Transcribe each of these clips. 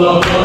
Allah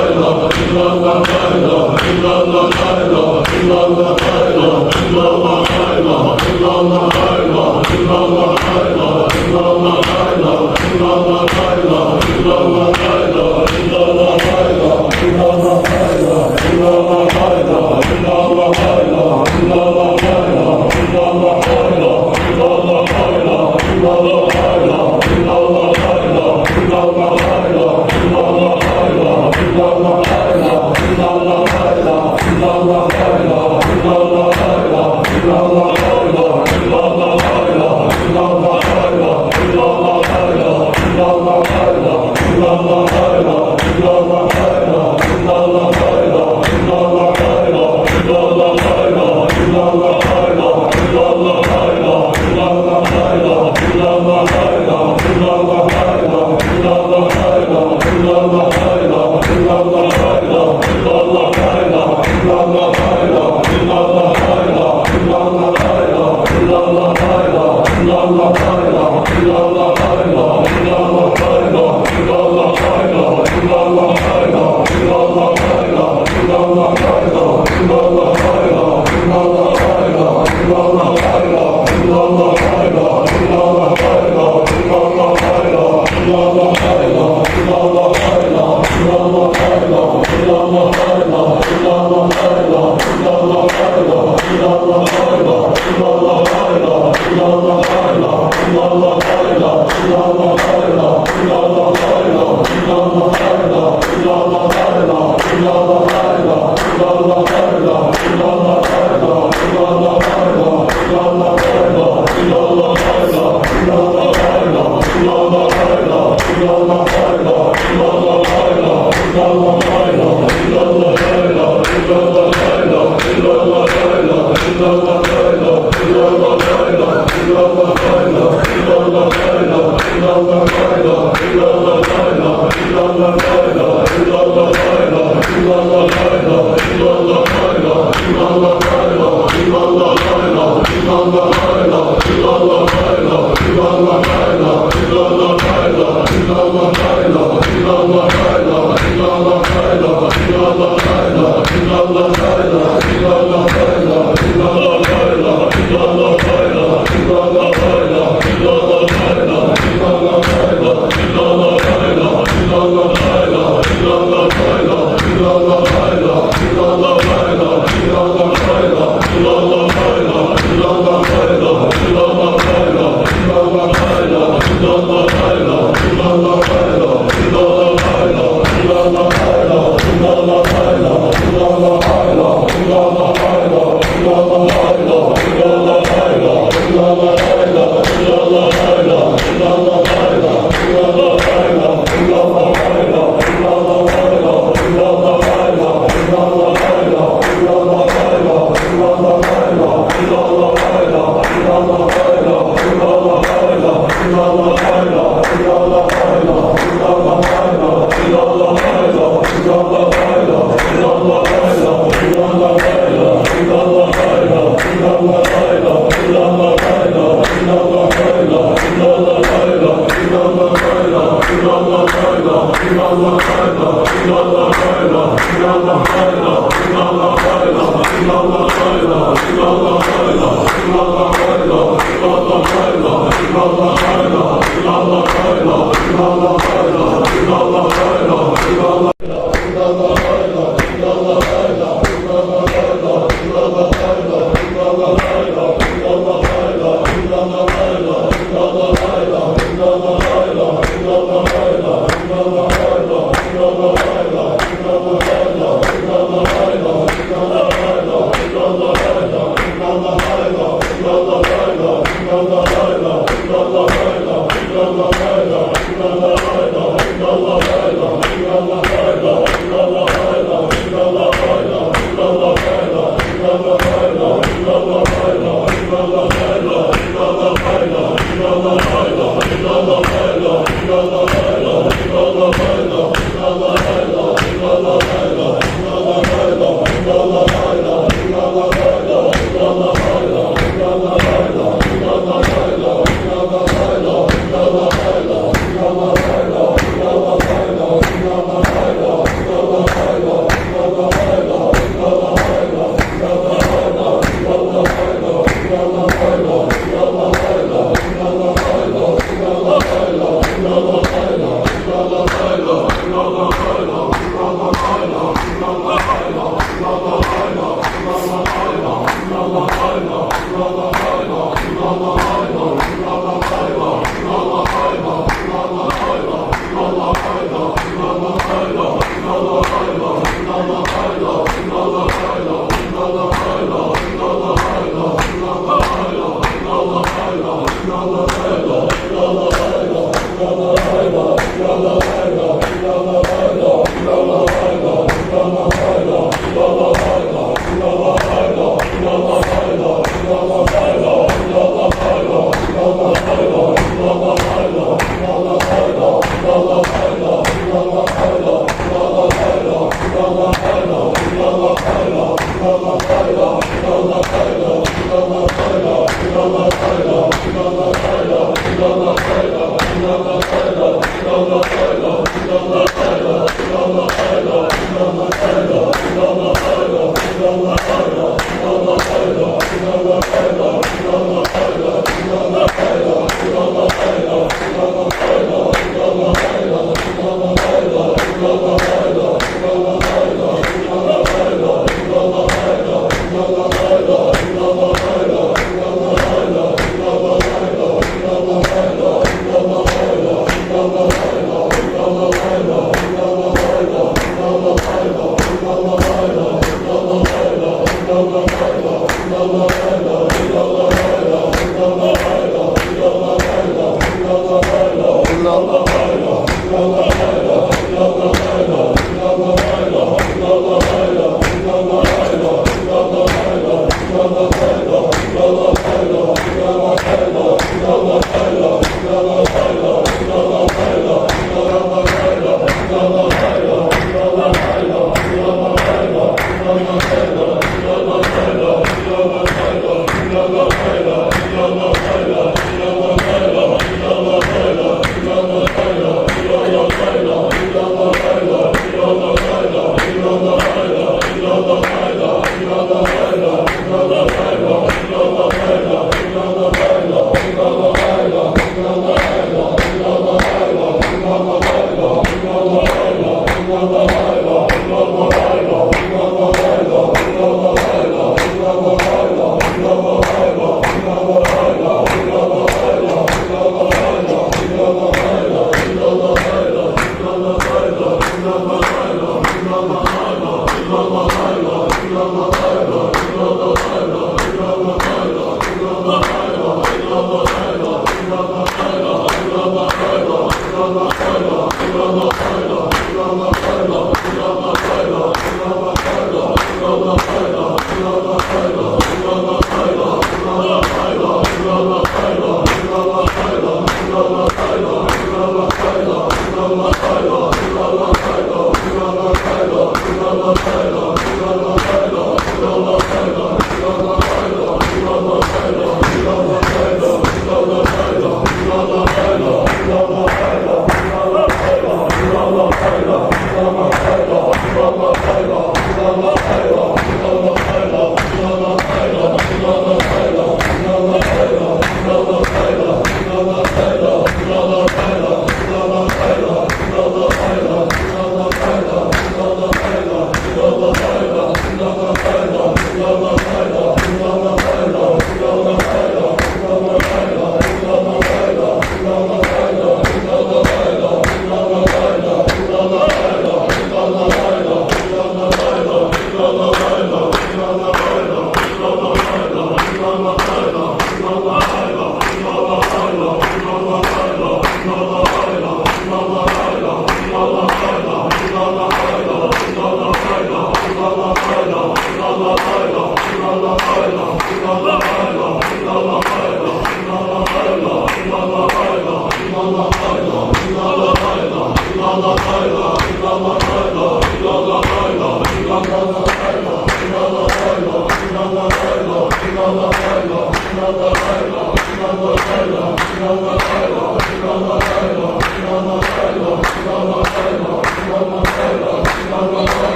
Allah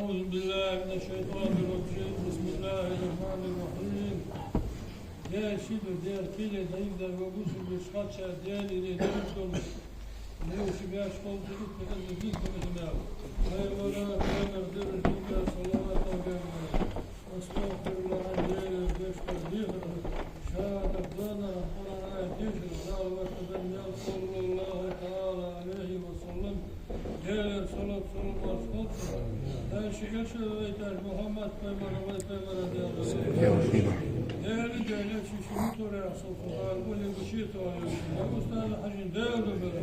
أعوذ بالله من الشيطان الرجيم بسم الله الرحمن الرحيم يا شيدو دير كيلي دايمدر وغوسو بشخاتشا ديالي ديالكم نيوشي بياش قلت لكم أن ديكم إجماع ولا كامر در جيكا صلوات وغيرنا واستغفر الله ديالي بيشكر ديهر شهادة دانا قرآن ديهر دعوة بنيال صلى الله تعالى عليه وسلم ديالي صلاة وسلم her şey yaşayacak Muhammed Peygamber ve Peygamber diyorlar. Değerli devlet şişini toraya soktular. Bu ne bir şey toraya. Ustalar hacin değerli böyle.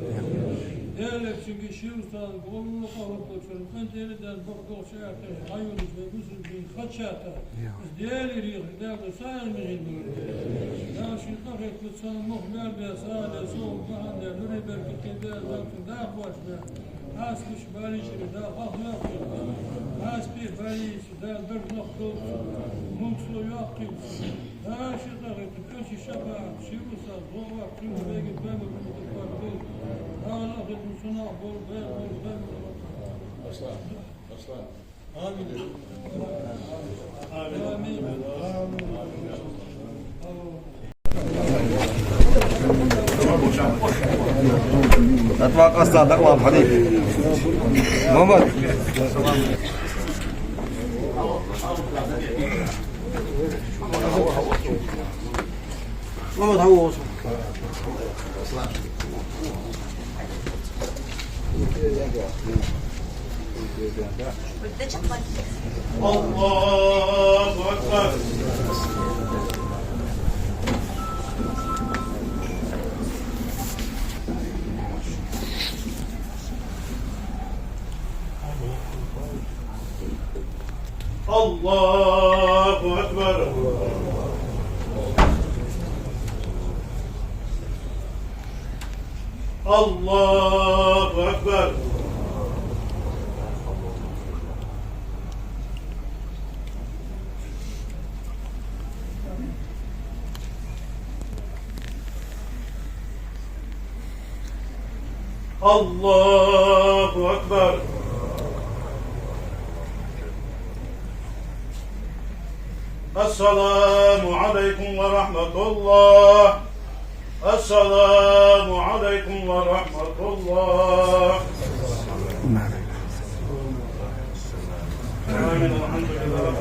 Devlet çünkü şey ustalar bollu kalıp geçiyor. Ben değerliden baktığı şey yaptı. Hayırlı ve güzel bir kaçata. Değerli değerli sayın mühim. Ya şimdi tabii ki sana muhber bir sade soğuk bahane böyle belki de daha başka. Hasbiş barışır da ahlak yok. Hasbi barışır da bir nokta mutlu yok ki. Her şey de kötü şabat, şirusa, doğak, kimseye gitmem bu. Allah huzuruna bol ver. Aslan. Amin. أتوقع الصادق والحديث محمد هو الله أكبر الله أكبر الله أكبر الله أكبر السلام عليكم ورحمة الله السلام عليكم ورحمة الله آمين الحمد لله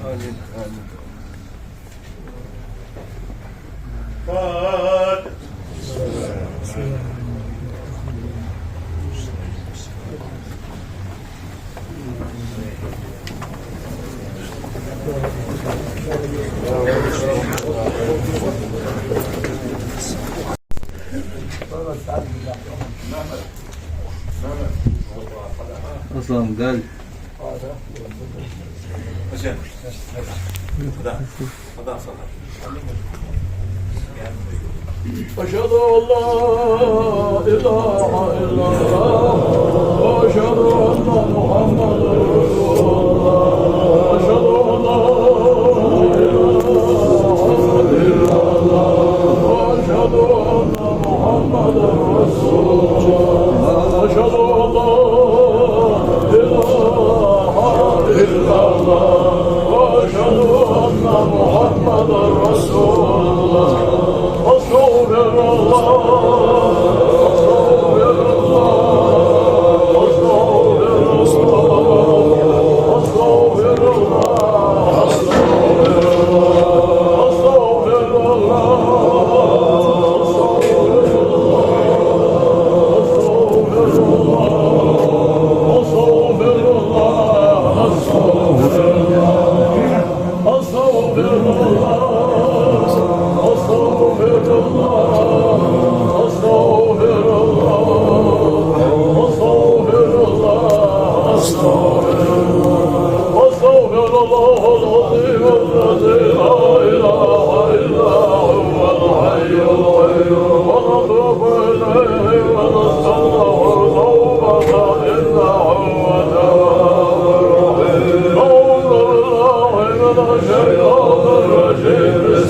آمين فاتح أصلا قال أشهد أن لا إله إلا الله وأشهد أن محمدا رسول الله أشهد أن لا إله إلا الله وأشهد أن محمدا رسول الله أشهد أن لا إله إلا الله وأشهد أن محمدا رسول الله أستغفر الله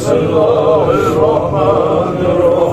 بسم الله الرحمن الرحيم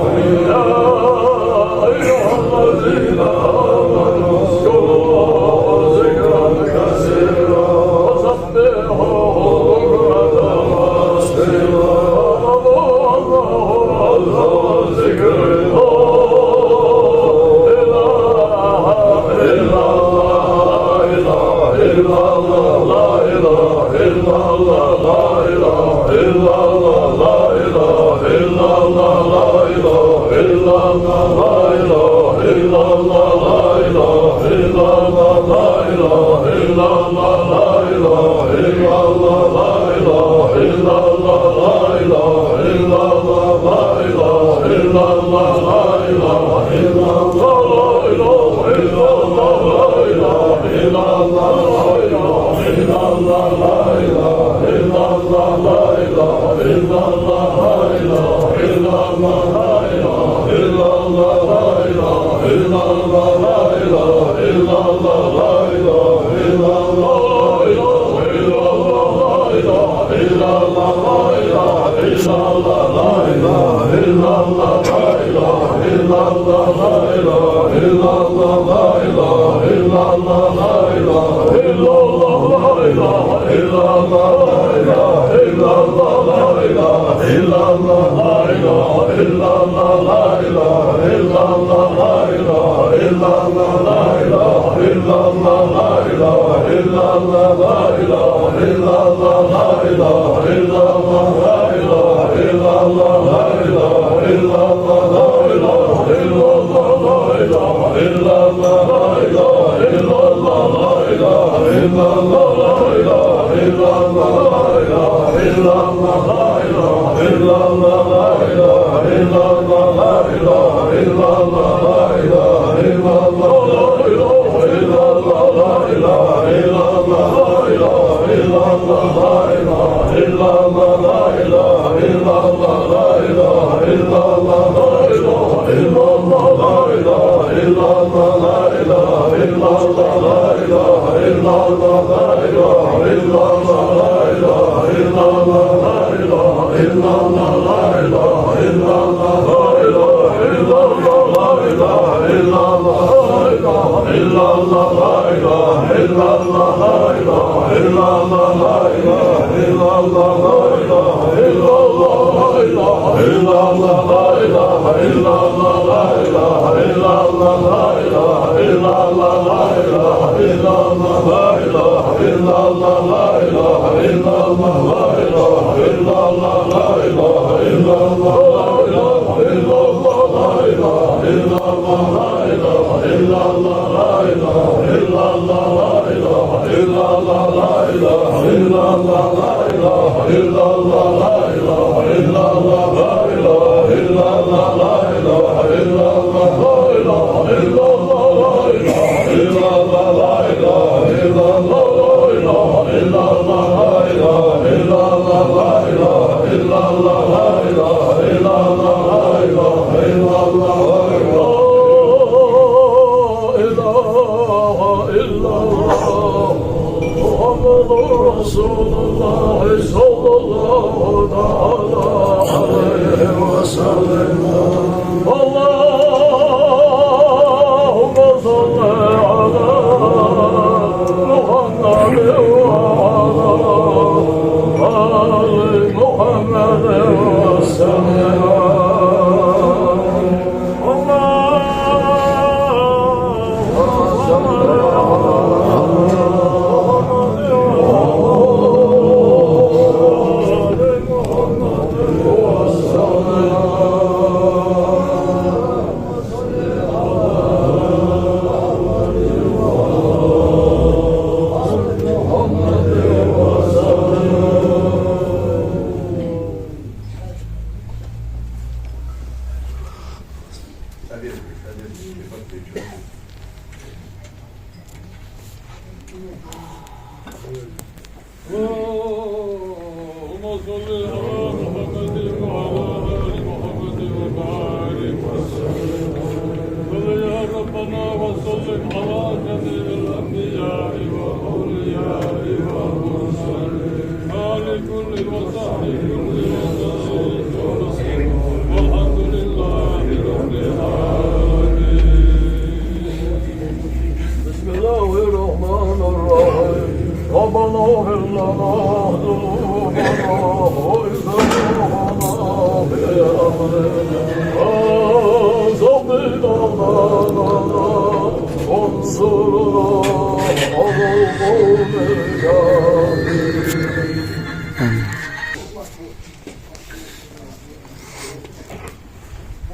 Rabbana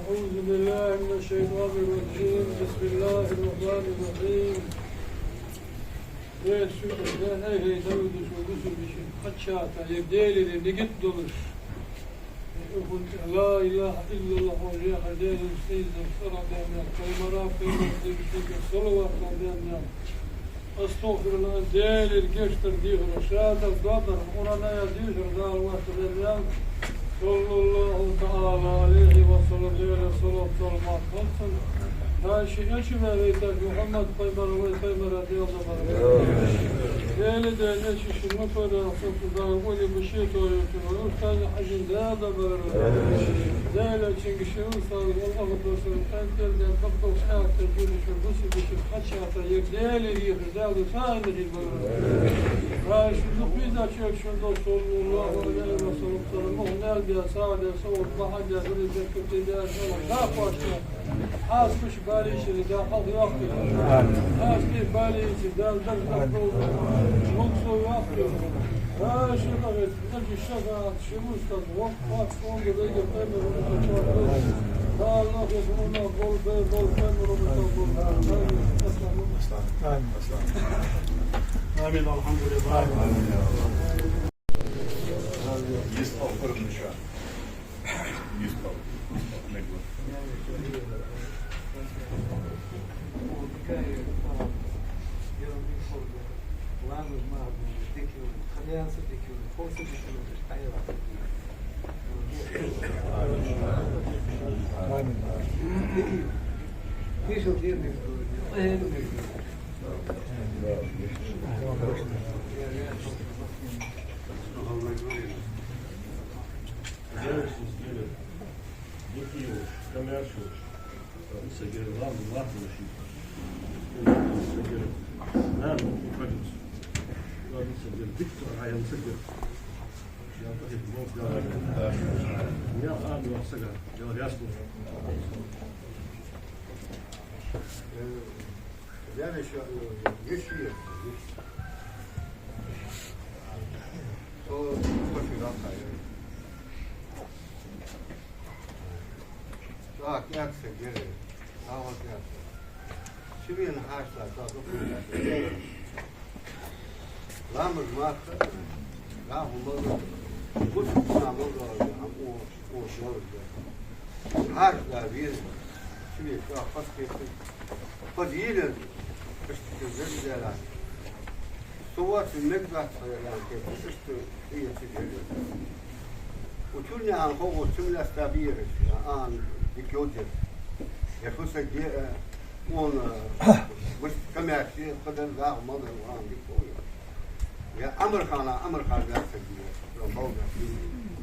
أعوذ بالله من الشيطان الرجيم بسم الله الرحمن الرحيم ve sürüden hey Davud'u sürüsü bir şey kaçata yedeli de git dolur. La ilahe illallah ve la ilahe illallah sallallahu aleyhi ve sellem salavat aleyhi estağfirullah delir geçtir diyor şahada kadar ona yazıyor davet eden sallallahu teala aleyhi ve sellem sallallahu olsun. Her şey ve Muhammed Peygamber ve Peygamber radıyallahu anh. Değerli de şişirme para soktudan böyle bir şey söylüyor. Ustaz hacın da böyle. Değerli çünkü şey sağlık Allah'u korusun. Entelden doktor saatte görüşür. Bu şey kaç hafta değerli yeri değerli sahibi böyle. Her şey bir de çok şunda sallallahu aleyhi ve sellem. Onlar da sağda soğuk bahane böyle kötü der. Daha başka. Asmış bari işini de halk yapıyor. Asmış bari işini de çok soğuk yapıyor. Her şey evet. Bir şafaat, şumustan, vakfat, sonunda da yapayım. Allah yazımına bol Amin. Elhamdülillah. Yestağfirullah şu an. Yani şu yaşıyor. O koşuyor kayıyor. Daha yaksa geri. Daha yaksa. Şimdi haşla daha dokunuyor. Lamız mahsa. Lahumuz. Bu namaz var. O şöyle. Haşla bir. Şimdi daha fasket. Fadilen. İşte صوت المقطع يعني كيف شفت هي تجربة وتولي عن قوة تملى استابير عن بكيوتر يفوز الجيء وون مش كم يحكي قدر ذا مضر وعن بكوية يا أمر خان ذاك الجيء لو موضع في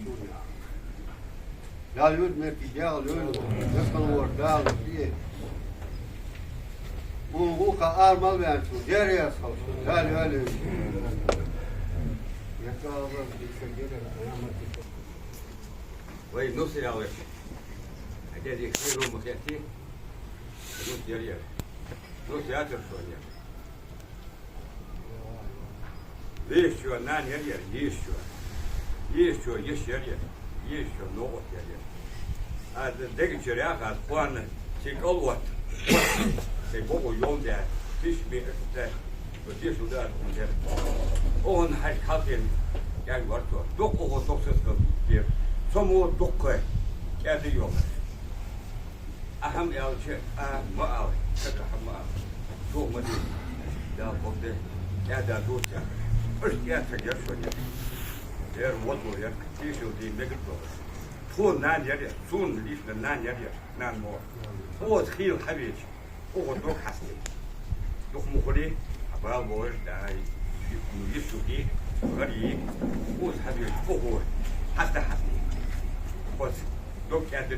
تولي عن لا يود من تجاه اليود يسمى الوردال فيه Bu kadar mal versin, geriye salsın, öyle. Yakalar bir şey gelir, Vay nasıl yağış? Hadi yıkıyor mukati. Nasıl yarıyor? Nasıl yatır sonra? Değişiyor, nan yarıyor, değişiyor. Değişiyor, yeş yarıyor. Değişiyor, nohut yarıyor. Hadi deki çöreğe kadar puanı çek ol vat. Şey bu yol der, fiş bir der, öteye şu der der. Onun her kalkın gel var to. Dok o dok ses diyor. Somu dok koy. Geldi yol. Aham yalçı, ma al. Kaka ma. Çok mu değil. Ya bokte. Ya da dutya. Öyle ya tekrar şöyle. Der vurdu ya. Tişu değil ne gidiyor. Tun nan yer. Sun lifle nan yer. Nan mo. O khil habib. O dok hasti. Dok mukhli. Abal boş dai. Yusuf'i. غريب وش حبيب فوق حتى بس دوك يدي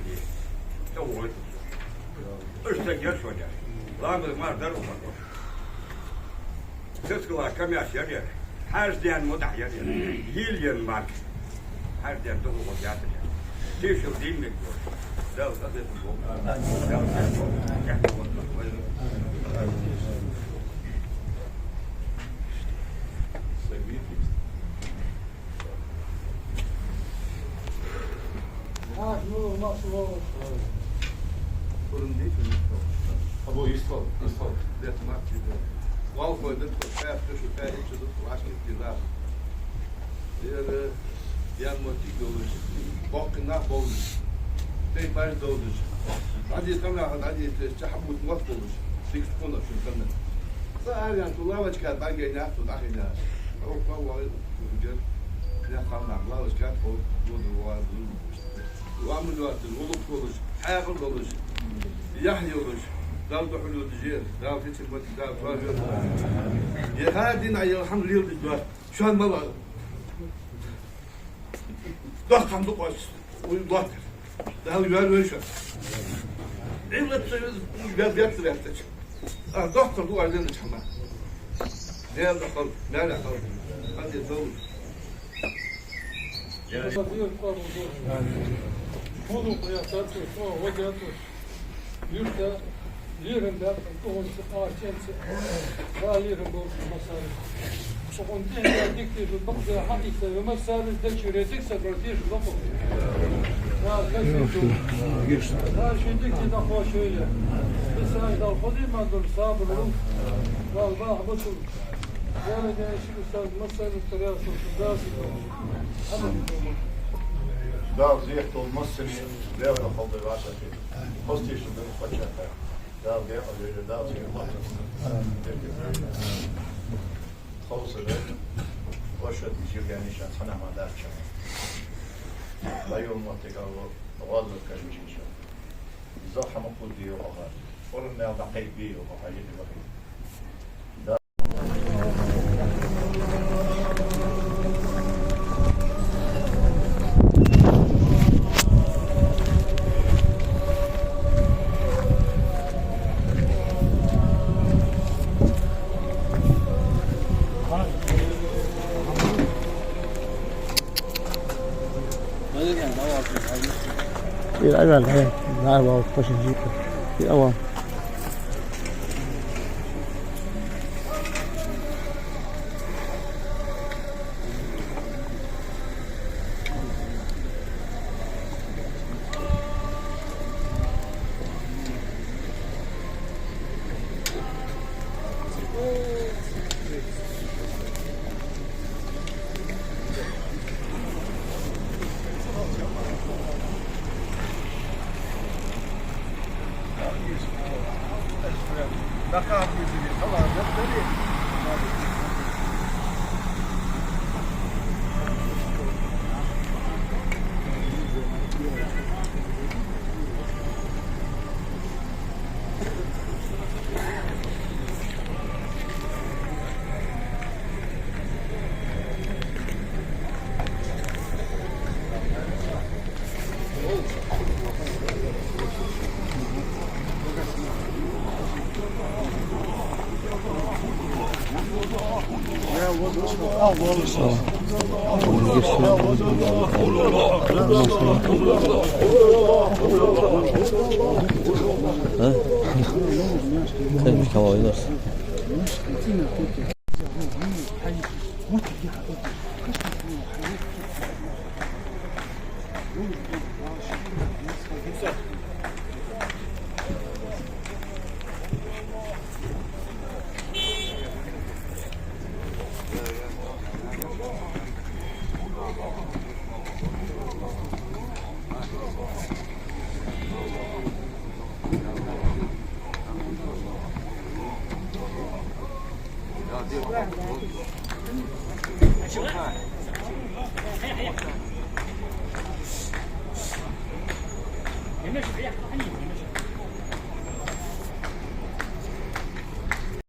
تو اشتغل شويه لامد ما درو تسكوا كم يا شرير هارديان مدحير يلين مارك هارديان تو وجات تيشو دين من ده ده nasıl olur? Fırın değil mi? Bu İstol. Det match. Wal koyduk, kaya şu kaya içiyorduk, başka gittiler. Diğer yan motik olur. Bakına bolmuş. Tek baş doğmuş. Hadi tamam, hadi çahabut mat bolmuş. Six konu şu tamam. Sağ tulla başka ben gene yaptım ahina. O var güzel. Ne kanlar var başka bu var. وعمل وقت الغلط كلش حاجة كلش يحيى كلش داو حلول الجير داو في تلمت داو فاجر يا هادين على الحمد لله بالدواء شو هالمرة ضغط عم دقش وضغط داو يوال ويشة عملت جاب يكتب يحتاج ضغط دو عايزين نتحمل لا دخل لا دخل عندي دور Bunu koyarsa, o hocadır. Yurtta, yerinde, koğunsu, ağaççensi, daha yerin bu masarı. Sokun diye dikti, bakdı, hakikte ve masarı da çürecek, sabırtıyı şu lafı. Daha kaçın daha şimdiki de hoş öyle. Mesela dal kodaymadır, sabrım, dal bahbıtım. Yani değişik masarı tırasın, daha sıkıntı. Daar zegt olmazsa ne var kaldı varsa ki. Hostation ben kaçar. Daar gel öyle daar zegt خلص وشد يجيب نشان صنع ما دار شيء لا يوم ما تقول غالب كلمة إن شاء الله زاحة مقود دي وغار ورنا دقيق بيه وحاجة بقية الأول هي العابة والقشن جيكا في أول Dakar müziği falan hep Sen bir hava oynarsın. Ya diyor.